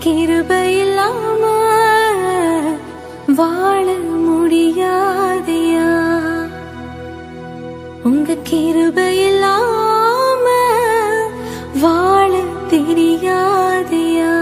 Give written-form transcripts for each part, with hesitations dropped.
கிருபை இல்லாம வாழ முடியாதையா, உங்க கிருபை இல்லாம வாழ தெரியாதையா.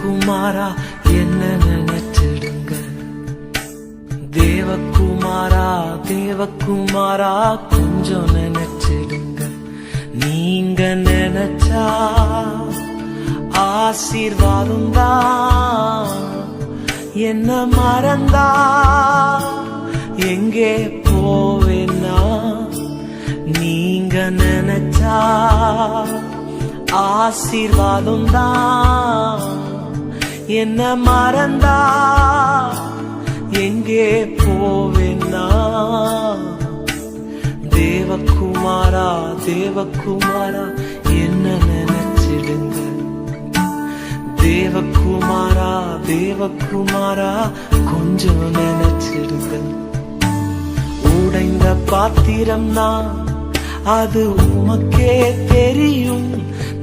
தேவகுமாரா என்ன நினைச்சிடுங்க. தேவகுமாரா தேவகுமாரா கொஞ்சம் நினைச்சிடுங்க. நீங்க நினைச்சா ஆசீர்வாதம் தான். என்ன மறந்தா எங்கே போவேன்னா, நீங்க நினைச்சா ஆசீர்வாதம் தான். என்ன மறந்தா எங்கே போவேன்னா, தேவகுமாரா தேவகுமாரா என்ன நினைச்சிடுங்க. தேவகுமாரா தேவகுமாரா கொஞ்சம் நினைச்சிடுங்க. உடைந்த பாத்திரம் தான் அது உமக்கே தெரியும்.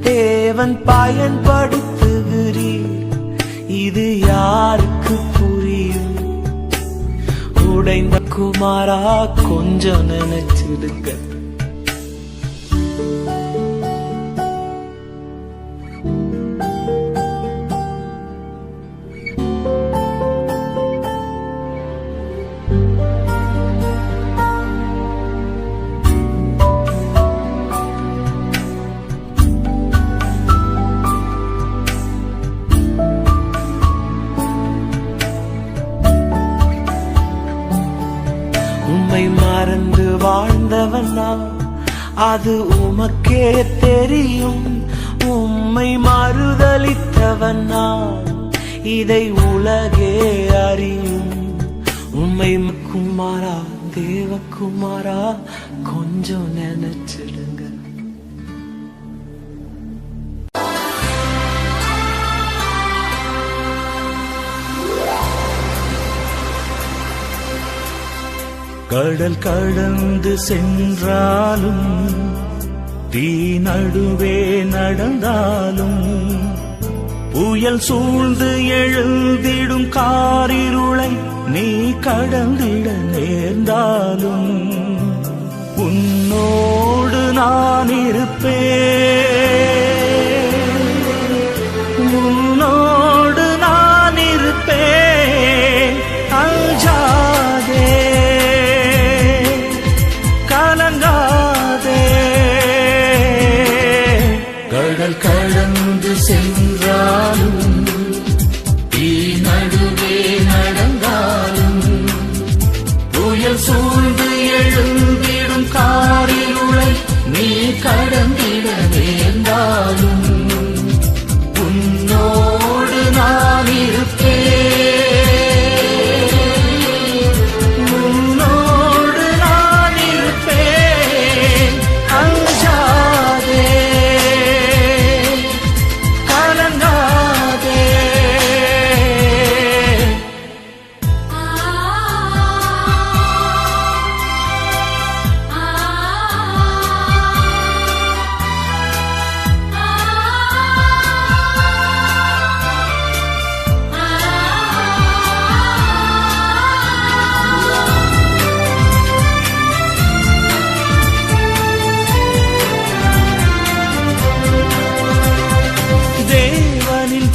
தேவன் பயன்படுத்துகிறீர், இது யாருக்கு புரியும். உடைந்த குமாரா கொஞ்சம் நினைச்சிடுங்க. உம்மை மறந்து வாழ்ந்தவனா அது உமக்கே தெரியும். உம்மை மறுதலித்தவனா இதை உலகே அறியும். உம்மை குமாரா தேவகுமாரா கொஞ்சம் நினைச்சிடுங்க. கடல் கடந்து சென்றாலும் தீ நடுவே நடந்தாலும், புயல் சூழ்ந்து எழுந்திடும் காரிருளை நீ கடந்திட நேர்ந்தாலும், உன்னோடு நான் இருப்பேன். உன்னோடு நான் இருப்பேன். அஞ்சாதே கலங்காதே. கடல் கடந்து சென்றாலும் தீ நடுவே நடந்தாலும், புயல் சூழ்ந்து எழுந்திடும் காரிருளை நீ கடந்திட நேர்ந்தாலும், உன்னோடு நான் இருப்பேன்.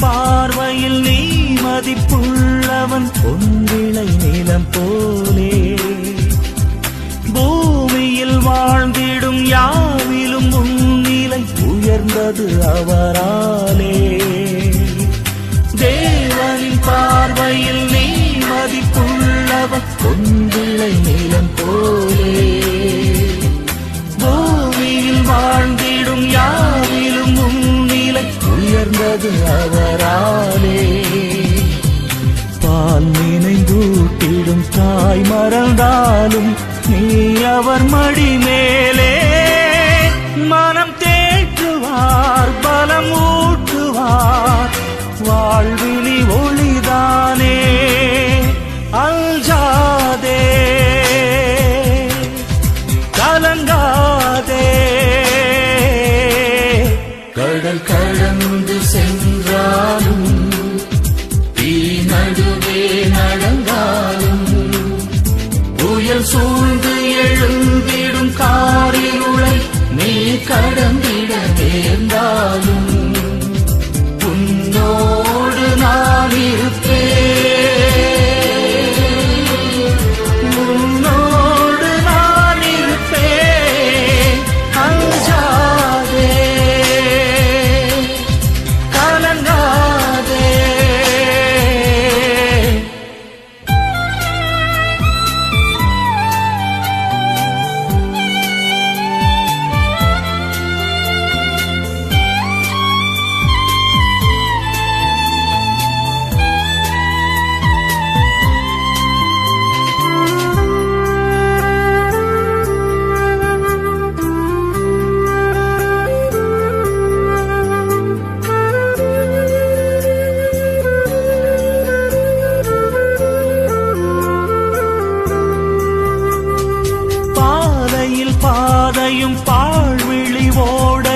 பார்வையில் நீ மதிப்புள்ளவன், பொன்விளை நிலம் போலே. பூமியில் வாழ்ந்திடும் யாவிலும் உன்னிலை உயர்ந்தது அவராலே. தேவனின் பார்வையில் நீ மதிப்புள்ளவன், பொன்விளை நிலம் போலே. பூமியில் வாழ்ந்திடும் யாவிலும் உன்னிலை உயர்ந்தது அவராலே. பால் நினைந்தூட்டிடும் தாய் மறந்தாலும் நீ அவர் மடி மேலே. மனம் தேற்றுவார், பலம் ஊட்டுவார், வாழ்வினி ஒளிதானே. அஞ்சாதே கலங்காதே. கடல் கடந்து சென்றாலும் தீ நடுவே நடந்தாலும், புயல் சூழ்ந்து எழுந்திடும் காரிருளை நீ கடந்திட நேர்ந்தாலும், உன்னோடு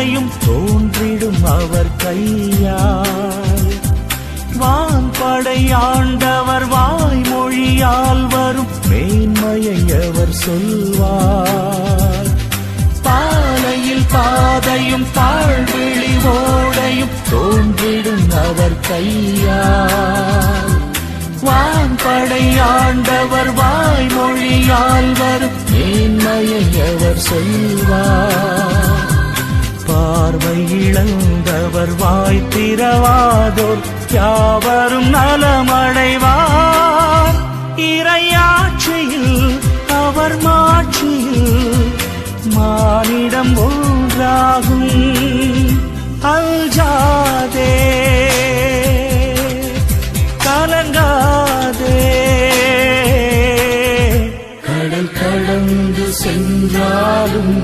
ஓடையும் தோன்றிடும் அவர் கையால். வான்படை ஆண்டவர் வாய்மொழியால் வரும் மேன்மையை அவர் சொல்வார். பாலையில் பாதையும் தாழ்விழி ஓடையும் தோன்றிடும் அவர் கையால். வான்படை ஆண்டவர் வாய்மொழியால் வரும் மேன்மையை அவர் சொல்வார். பார்வை இழந்தவர் வாய் திறவாதோர் யாவரும் நலமடைவார். இறையாட்சியில் அவர் மாட்சியில் மானிடம் ஒன்றாகும். அஞ்சாதே கலங்காதே. கடல் கடந்து சென்றாலும்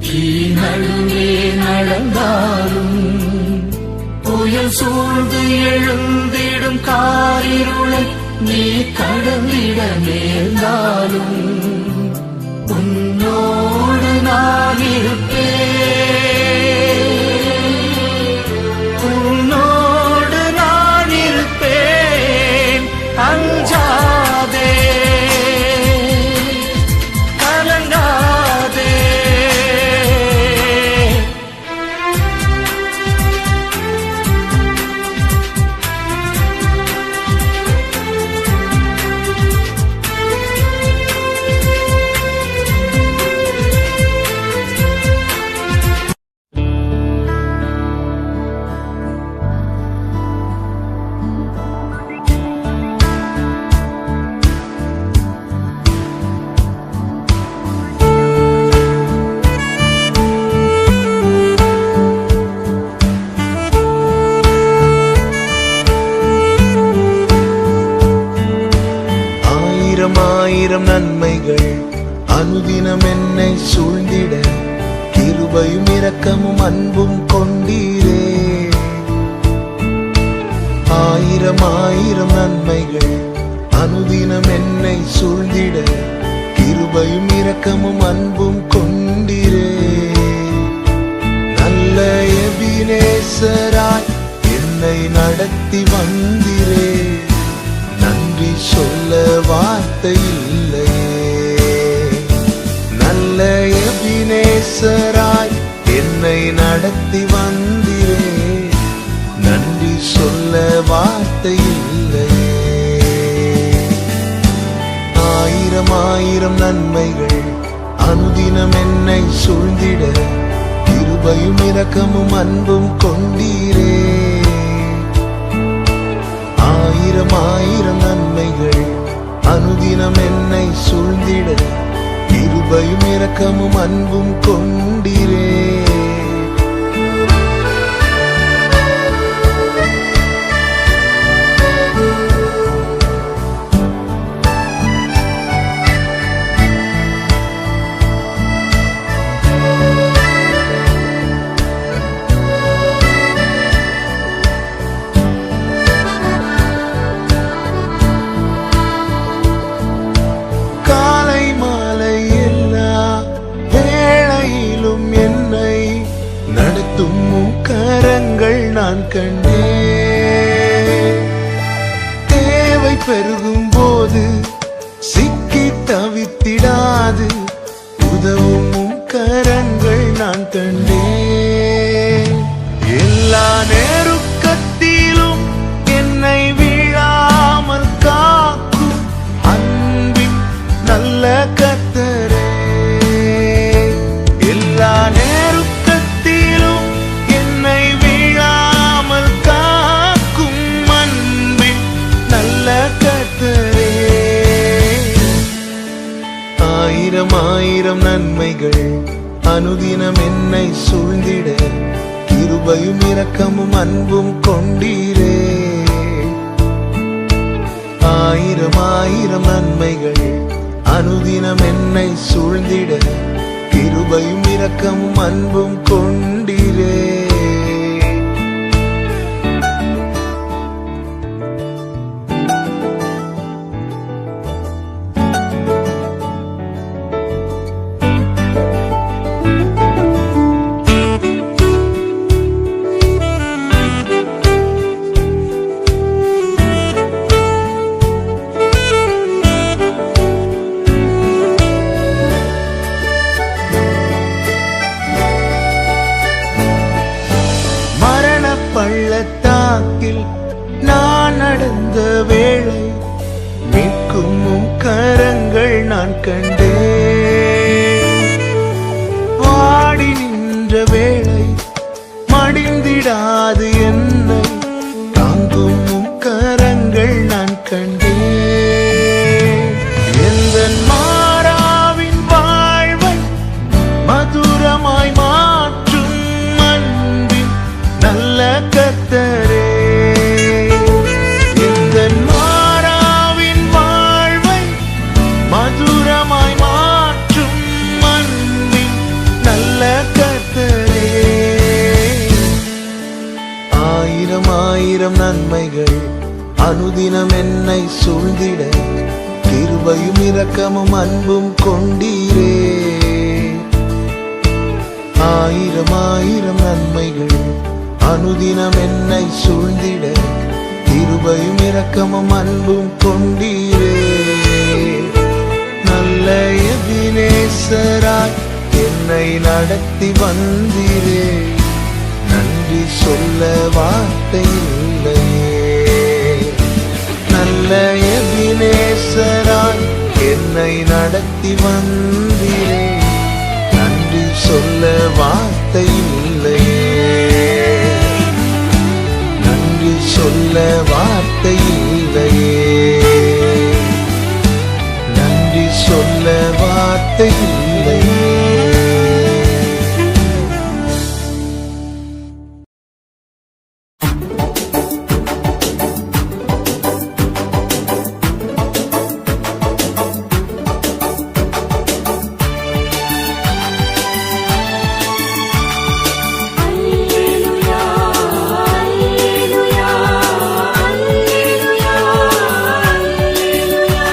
தீ நடுவே நடந்தாலும் புயல் சூழ்ந்து எழுந்திடும் காரிருளை நீ கடந்திட நேர்ந்தாலும் உன்னோடு நான் இருப்பேன். உன்னோடு நான் இருப்பேன். அஞ்சாதே கலங்காதே. ஆயிரம் நன்மைகள் அனுதினம் என்னை சூழ்ந்திட கிருபையும் இரக்கமும் அன்பும் கொண்டீரே. ஆயிரம் நன்மைகள் அனுதினம் என்னை சூழ்ந்திட கிருபையும் இரக்கமும் அன்பும் கொண்டீரே. நல்ல எபினேசராய் என்னை நடத்தி வந்தீரே. நன்றி சொல்ல வார்த்தை இல்லையே. நல்ல எபினேசராய் என்னை நடத்தி வந்தீரே. நன்றி சொல்ல வார்த்தை இல்லையே. ஆயிரம் நன்மைகள் அனுதினம் என்னை சூழ்ந்திட கிருபையும் இரக்கமும் அன்பும் கொண்டீரே. ஆயிரம் நன்மைகள் அனுதினம் என்னை சூழ்ந்திட கிருபையும் இரக்கமும் அன்பும் கொண்டீரே. கரங்கள் நான் கண்டேன். தேவை பெருகும் போது சிக்கி தவித்திடாது உதவும் கரங்கள் நான் கண்டேன். எல்லா நெருக்கத்திலும் என்னை வீழாமல் காக்கும் அன்பின் நல்ல கர்த்தரே. எல்லா ஆயிரம் நன்மைகள் அனுதினம் என்னை சூழ்ந்திட கிருபையும் இரக்கமும் அன்பும் கொண்டீரே. ஆயிரம் நன்மைகள் அனுதினம் என்னை சூழ்ந்திட கிருபையும் இரக்கமும் அன்பும் கொண்டீரே. உம் கரங்கள் நான் கண்டேன். வாடி நின்ற வேளை மடிந்திடாது என்னை தாங்கும் உம் கரங்கள் நான் கண்டேன். எந்தன் மாறாவின் வாழ்வை மதுரமாய் மாற்றும் அன்பின் நல்ல கர்த்தரே. எந்தன் மாறாவின் வாழ்வை மதுரமாய் மாற்றும் அன்பின் நல்ல கர்த்தரே. ஆயிரம் ஆயிரம் நன்மைகள் அனுதினம் என்னை சூழ்ந்திட கிருபையும் இரக்கமும் அன்பும் கொண்டீரே. ஆயிரம் ஆயிரம் நன்மைகள் அனுதினம் என்னை சூழ்ந்திட கிருபையும் இரக்கமும் அன்பும் கொண்டீரே. நல்ல எபினேசராய் என்னை நடத்தி வந்தீரே. நன்றி சொல்ல வார்த்தை இல்லையே. நல்ல எபினேசராய் என்னை நடத்தி வந்தீரே. நன்றி சொல்ல வார்த்தை இல்லையே. நன்றி சொல்ல வார்த்தை இல்லையே. நன்றி சொல்ல வார்த்தை இல்லையே. அல்லேலூயா அல்லேலூயா அல்லேலூயா அல்லேலூயா.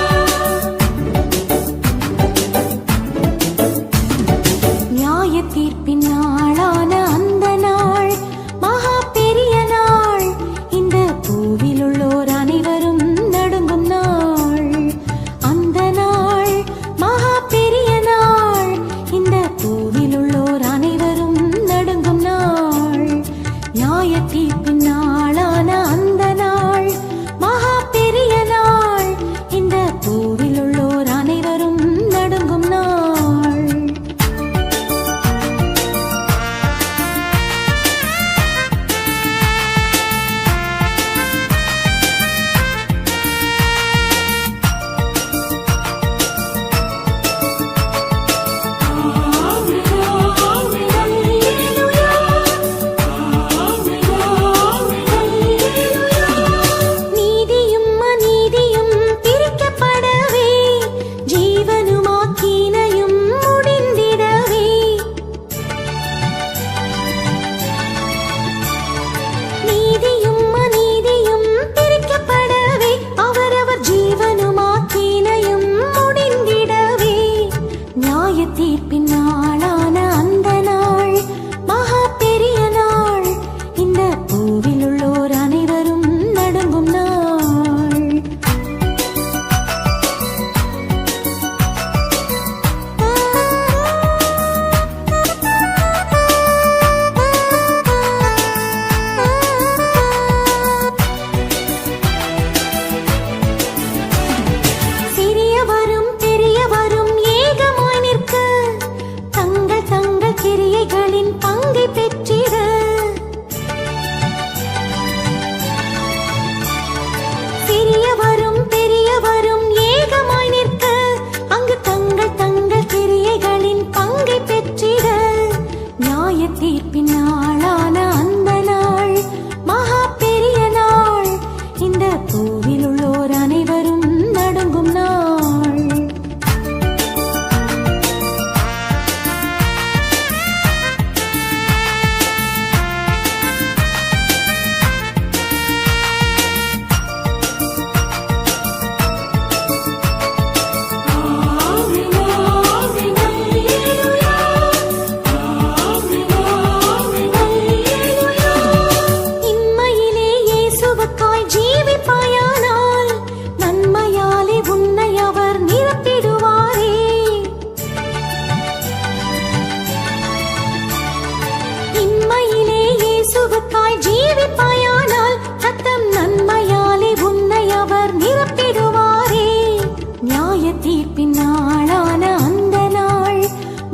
தீர்ப்பின் நாளான அந்த நாள்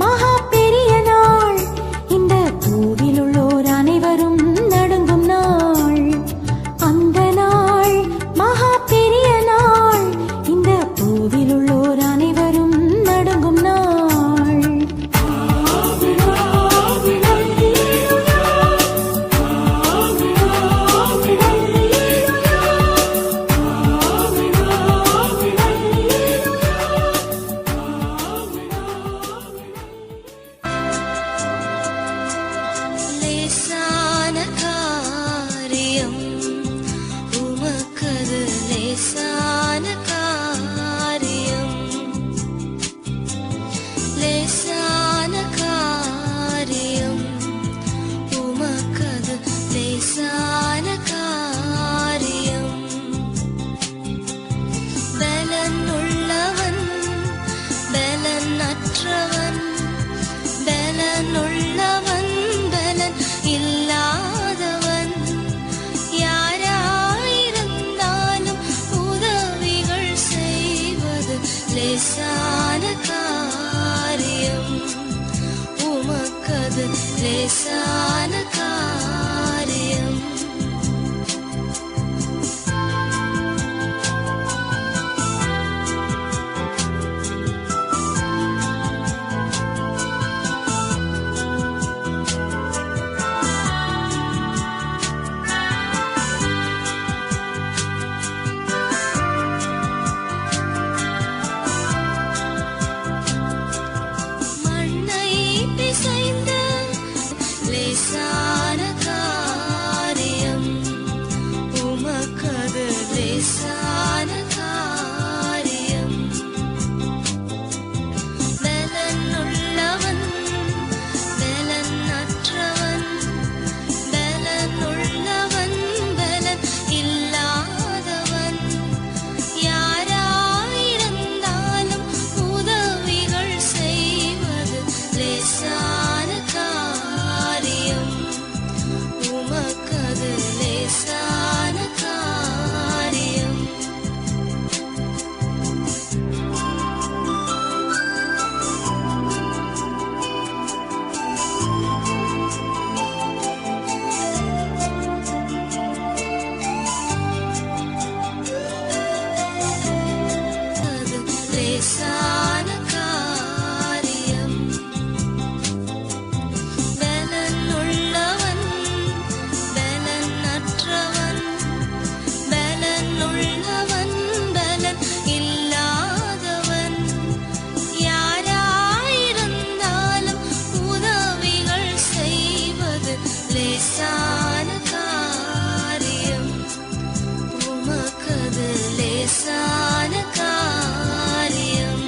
மகா பெரிய நாள், இந்த பூவில் உள்ளோர் அனைவரும் நடுங்கும் நாள். அந்த நாள் மகா பெரிய நாள், இந்த பூவில் உள்ளோர் அனைவரும் நடுங்கும் நாள். லேசான காரியம் உமக்கது லேசான காரியம், லேசான காரியம் உமக்கது லேசான காரியம். பலன் உள்ளவன் பலன் அற்றவன், பலன் உள்ளவன் பலன் இல்லாதவன், யாராயிருந்தாலும் உதவிகள் செய்வது லேசான காரியம், உமக்கது லேசான காரியம். மண்ணை பிசைந்த லேசான காரியம், உமக்கது லேசான காரியம். பலன் உள்ளவன் பலன் அற்றவன், பலன் உள்ளவன் பலன் இல்லாதவன், யாராயிருந்தாலும் உதவிகள் செய்வது லேசான காரியம், உமக்கது லேசான காரியம். அது லேசான காரியம். பலன் உள்ளவன் பலன் அற்றவன், பலன் உள்ளவன் பலன் இல்லாதவன், யாராயிருந்தாலும் உதவிகள் செய்வது லேசான காரியம், உமக்கது லேசான காரியம்.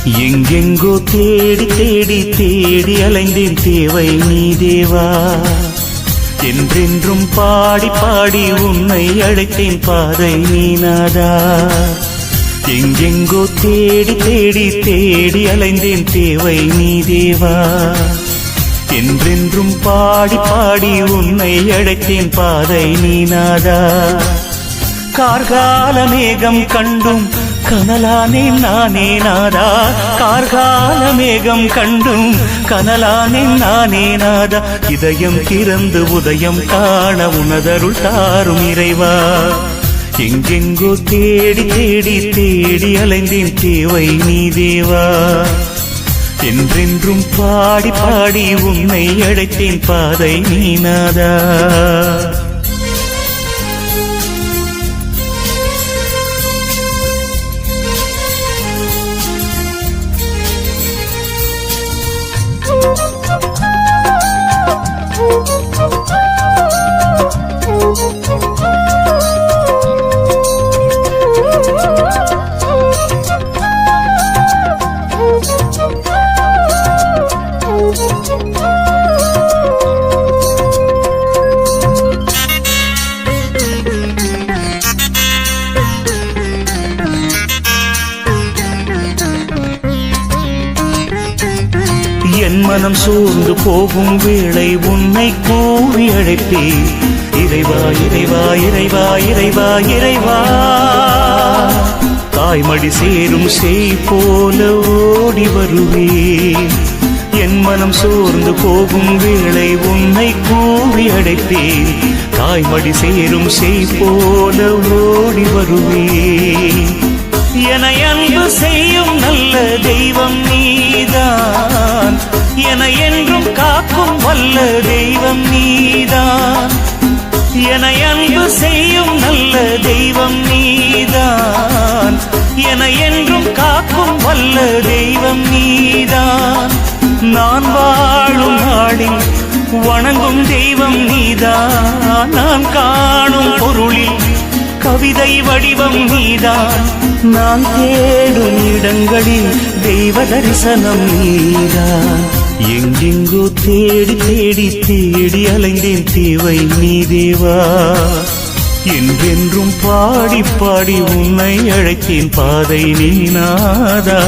எங்கெங்கோ தேடி தேடி தேடி அலைந்தேன் தேவை நீ தேவா. என்றென்றும் பாடி பாடி உன்னை அழைத்தேன் பாதை நீ நாதா. எங்கெங்கோ தேடி தேடி தேடி அலைந்தேன் தேவை நீ தேவா. என்றென்றும் பாடி பாடி உன்னை அழைத்தேன் பாதை நீ நாதா. கார்கால மேகம் கண்டும் கனலானேன் நானே நாதா. கார்கால மேகம் கண்டும் கனலானேன் நானே நாதா. இதயம் திறந்து உதயம் காண உனதருள் தாரும் இறைவா. எங்கெங்கோ தேடி தேடி தேடி அலைந்தேன் தேவை நீ தேவா. என்றென்றும் பாடி பாடி உன்னை அழைத்தேன் பாதை நீ நாதா. என் மனம் சோர்ந்து போகும் வேளை உன்னை கூவி அழைப்பேன். இறைவா இறைவா இறைவா இறைவா இறைவா. தாய்மடி சேரும் செய் போல ஓடி வருவேன். என் மனம் சோர்ந்து போகும் வேளை உன்னை கூவி அழைப்பேன். தாய்மடி சேரும் செய் போல ஓடி வருவேன். என அன்பு செய்யும் நல்ல தெய்வம் நீதான். என என்றும் காக்கும் வல்ல தெய்வம் நீதான். என அன்பு செய்யும் நல்ல தெய்வம் நீதான். என என்றும் காக்கும் வல்ல தெய்வம் நீதான். நான் வாழும் நாளில் வணங்கும் தெய்வம் நீதான். நான் காணும் பொருளில் கவிதை வடிவம் நீதான். நான் தேடும் இடங்களில் தெய்வ தரிசனம் நீதான். எங்கெங்கோ தேடி தேடி தேடி அலைந்தேன் தேவை நீ தேவா. என்றென்றும் பாடி பாடி உன்னை அழைத்தேன் பாதை நீ நாதா.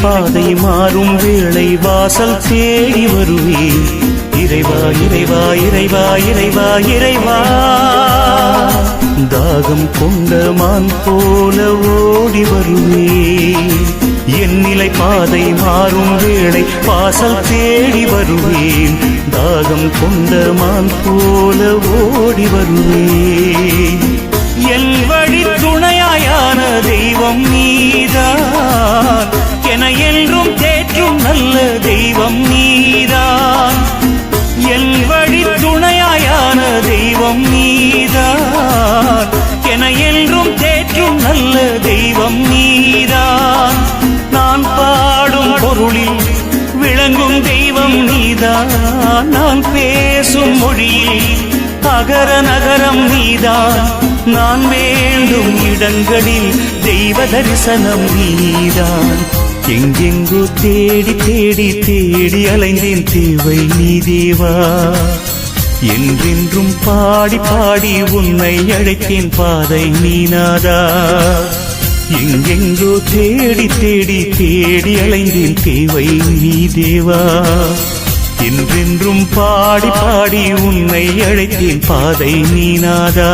பாதை மாறும் வேளை வாசல் தேடி வருவேன். இறைவா இறைவா இறைவா இறைவா இறைவா. தாகம் கொண்ட மான் போல ஓடி வருவேன். என் நிலை பாதை மாறும் வேளை வாசல் தேடி வருவேன். தாகம் கொண்ட மான் போல ஓடி வருவேன். என் வழி துணையாயான தெய்வம் நீதான். என என்றும் தேற்றும் நல்ல தெய்வம் நீதான். என் வழி துணையாயான தெய்வம் நீதான். என என்றும் தேற்றும் நல்ல தெய்வம் நீதான். நான் பாடும் பொருளில் விளங்கும் தெய்வம் நீதான். நான் பேசும் மொழியில் அகர நகரம் நீதான். நான் வேண்டும் இடங்களில் தெய்வ தரிசனம் நீதான். எங்கெங்கோ தேடி தேடி தேடி அலைந்தேன் தேவை நீ தேவா. என்றென்றும் பாடி பாடி உன்னை அழைத்தேன் பாதை நீ நாதா. எங்கெங்கோ தேடி தேடி தேடி அலைந்தேன் தேவை நீ தேவா. என்றென்றும் பாடி பாடி உன்னை அழைத்தேன் பாதை நீ நாதா.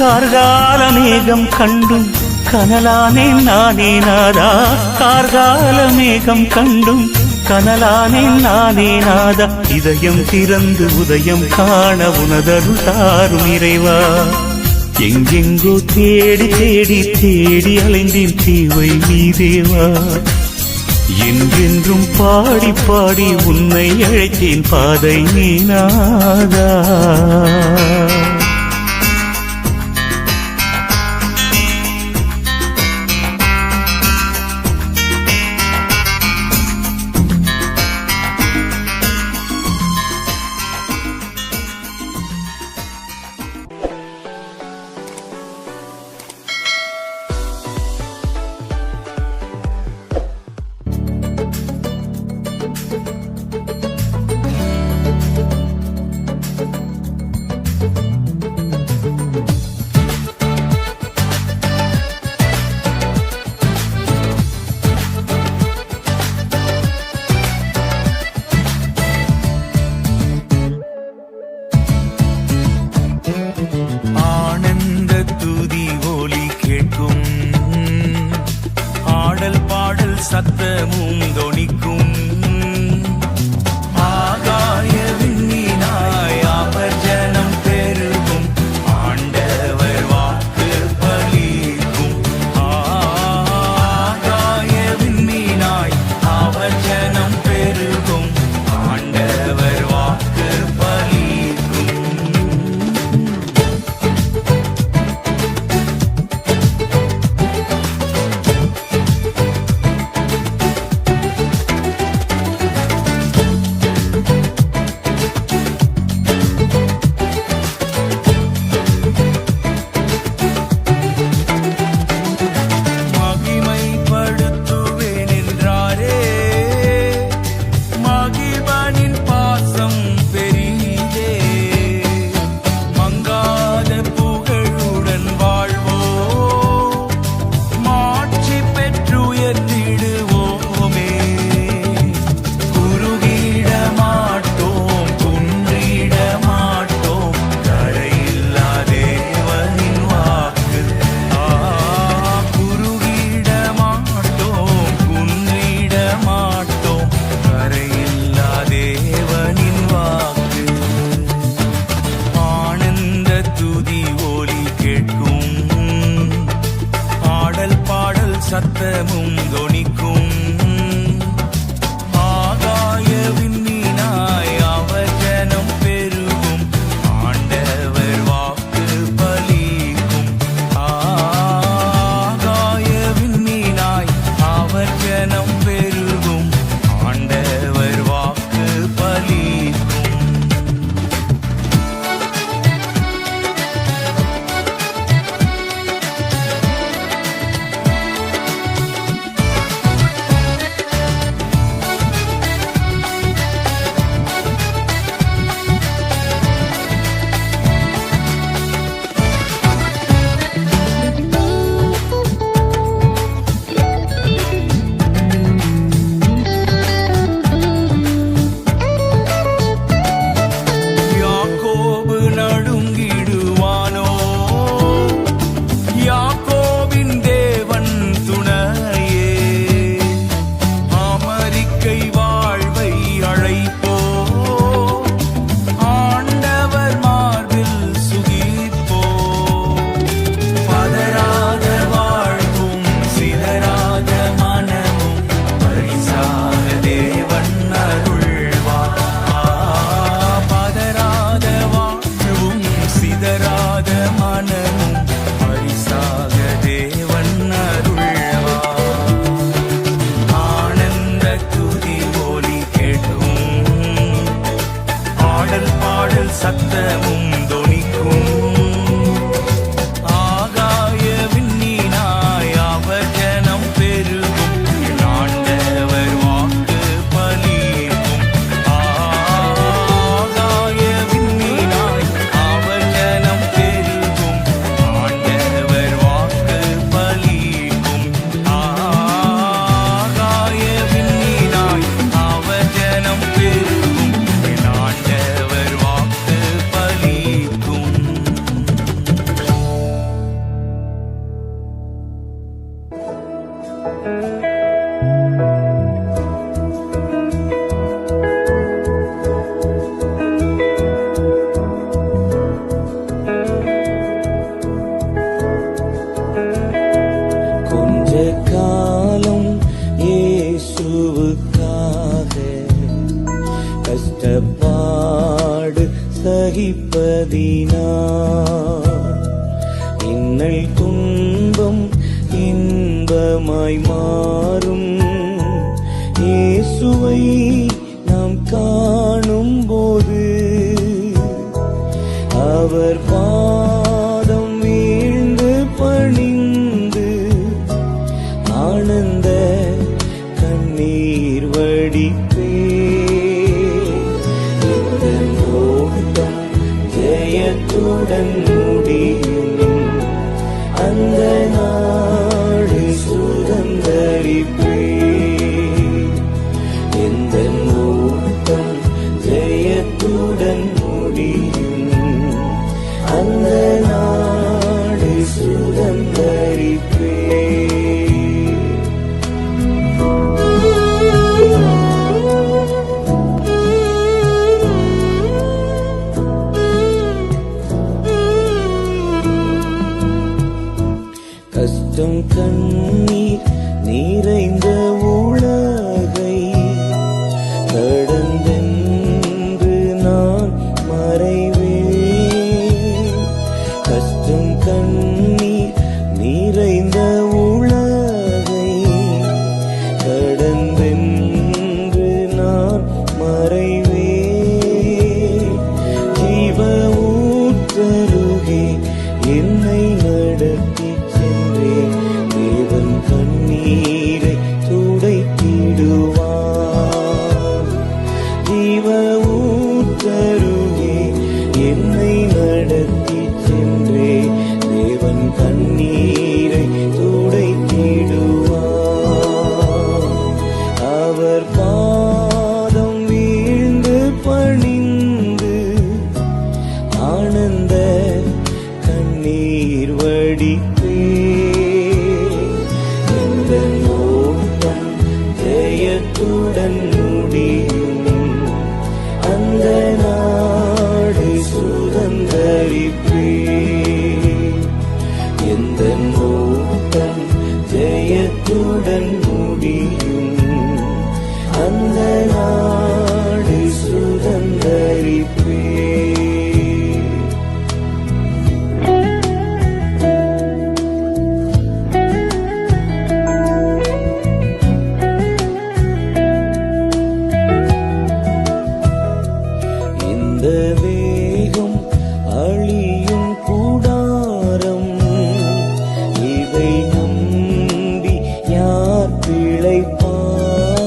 கார்கால மேகம் கண்டும் கனலானேன் நானே நாதா. கார்கால மேகம் கண்டும் கனலானேன் நானே நாதா. இதயம் திறந்து உதயம் காண உனதருள் தாரும் இறைவா. எங்கெங்கோ தேடி தேடி தேடி அலைந்தேன் தேவை நீ தேவா என்றென்றும் பாடி பாடி உன்னை அழைத்தேன் பாதை நீனாதா ஆனந்த துதி ஒலி கேட்கும் ஆடல் பாடல் சத்தமும் தொனிக்கும் ஆகாய விண்ணினாய் அவர் ஜனம் பெருகும் ஆண்டவர் வாக்கு பலிக்கும் ஆகாய விண்ணினாய் அவர் ஜனம் பெருகும் ஆண்டவர் வாக்கு பலிக்கும் மகிமைப்படுத்துவேன் என்றாரே மகிழ்வனின் பாசம் பெரிதே மங்காத புகழுடன் வாழ்வோ மாட்சி பெற்றுயர்ந்திடுவோமே குறுகிட மாட்டோம் குன்றிட மாட்டோம் கரையில்லா தேவனின் வாக்கு குறுகிட மாட்டோம் குன்றிட மாட்டோம் கரையில்லா தேவனின் வாக்கு ஆனந்த துதி ஒலி கேட்கும் ஆடல் பாடல் சத்தமும் தொனிக்கும் ஆகாய விண்ணினாய் அவர் ஜனம் பெருகும் ஆண்டவர் வாக்கு பலிக்கும் ஆகாய விண்ணினாய் அவர் ஜனம் பெருகும் ஆண்டவர் வாக்கு பலிக்கும் யாக்கோபு நடுங்கிடுவானோ யாக்கோபின் தேவன் துணையே அமெரிக்கை வாழ்வை அழைப்போ ஆண்டவர் மார்பில் சுகிப்போ பதறாத வாழ்வும் சிதறாத மனமும் பரிசாக தேவன் அருள்வார் பதறாத வாழ்வும் சிதறாத மனமும் பரிசாக தேவன் அருள்வார் ஆனந்த துதி ஒலி கேட்கும் ஆடல் பாடல் சத்தமும் தொனிக்கும் ஆகாய விண்ணினாய் அவர் ஜனம் பெருகும் ஆண்டவர் வாக்கு பலிக்கும் ஆகாய விண்ணினாய் அவர் ஜனம் பெருகும் ஆண்டவர் வாக்கு பலிக்கும் ஆகாய விண்ணினாய் அவர் ஜனம் பெருகும் ஆண்டவர் வாக்கு பலிக்கும் சகிப்பதினார் இன்னல் துன்பம் இன்பமாய் மாறும். இயேசுவை நாம் காணும் போது அவர் பாதம் வீழ்ந்து பணிந்து ஆனந்த கண்ணீர் வடிப்பே. இந்த ஓட்டம் ஜெயத்துடன் முடியும், அந்த நாடு சுதந்தரிப்பே. இந்த ஓட்டம் ஜெயத்துடன் முடியும், அந்த நாடு சுதந்தரிப்பே. கஷ்டம் கண்ணீர் நிறைந்த உலகை கடந்தென்று நான் மறைவேன். கஷ்டம் கண்ணீர் நிறைந்த உலகை கடந்தென்று நான் மறைவேன். ஜீவ ஊற்றருகே என்னை நடத்தி சென்றேன், தேவன் கண்ணீரை துடைத்திடுவார். ஜீவ ஊற்றருகே என்னை நடத்தி சென்றேன், தேவன் கண்ணீரை துடைத்திடுவார். அவர் பாதம் வீழ்ந்து பணிந்து ஆனந்த கண்ணீர் வடிப்பே. இந்த ஓட்டம் ஜெயத்துடன் முடியும், அந்த நாடு சுதந்தரிப்பே. இந்த ஓட்டம் ஜெயத்துடன் முடியும், அந்த நாடு சுதந்தரிப்பே. இந்த வேகம் அழியும் கூடாரம், இதை நம்பி யார் பிழைப்பார்?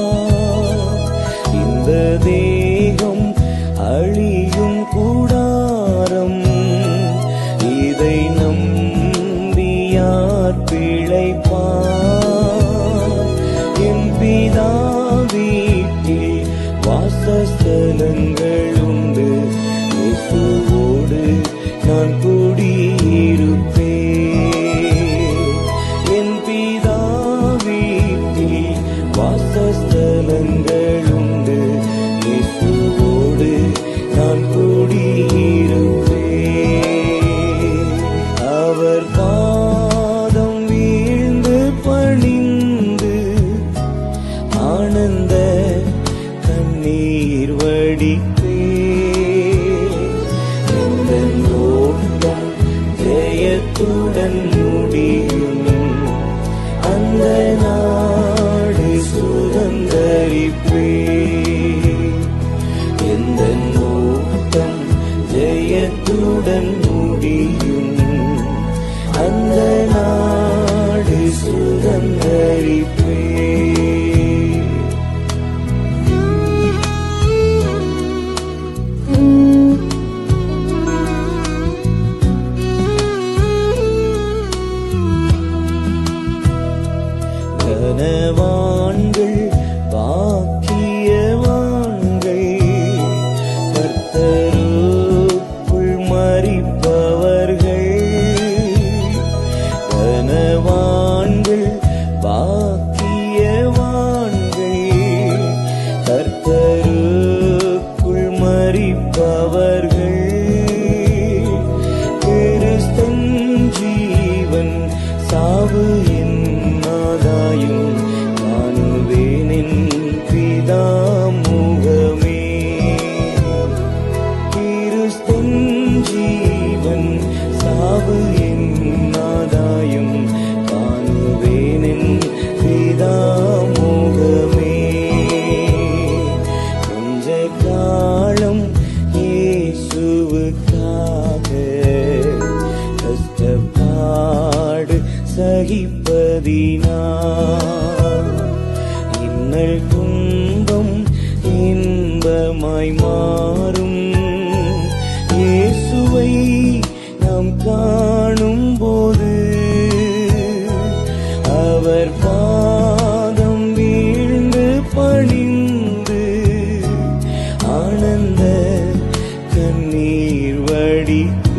இந்த தேகம் அழியும் கூடாரம், இதை நம்பி யார் பிழைப்பார்? என் பிதா வீட்டில் வாசஸ்தலங்கள் உண்டு, இயேசுவோடு நான் குடியிருப்பேன். என் பிதா வீட்டில் வாசஸ்தலங்கள் உண்டு, இயேசுவோடு நான் குடியிருப்பேன். அவர் பாதம் வீழ்ந்து பணிந்து ஆனந்த கண்ணீர் வடிப்பே. இந்த ஓட்டம் ஜெயத்துடன் முடியும், அந்த நாடு சுதந்தரிப்பே. இந்த ஓட்டம் ஜெயத்துடன் முடியும், அந்த நாடு சுதந்தரிப்பே. கனவான்கள் பாக்கியவான்கள், கர்த்தருக்குள் மரிப்பவர்கள். கனவான்கள் பாக்கிய சாவு என் ஆதாயம் காணுவேனின் பிதாமுகமே. கொஞ்ச காலம் இயேசுவுக்காக கஷ்டப்பாடு சகிப்பதினா இன்னல் துன்பம் இன்பமாய் மாறும். இயேசுவை நாம் காணும் போது அவர் பாதம் வீழ்ந்து பணிந்து ஆனந்த கண்ணீர் வடித்து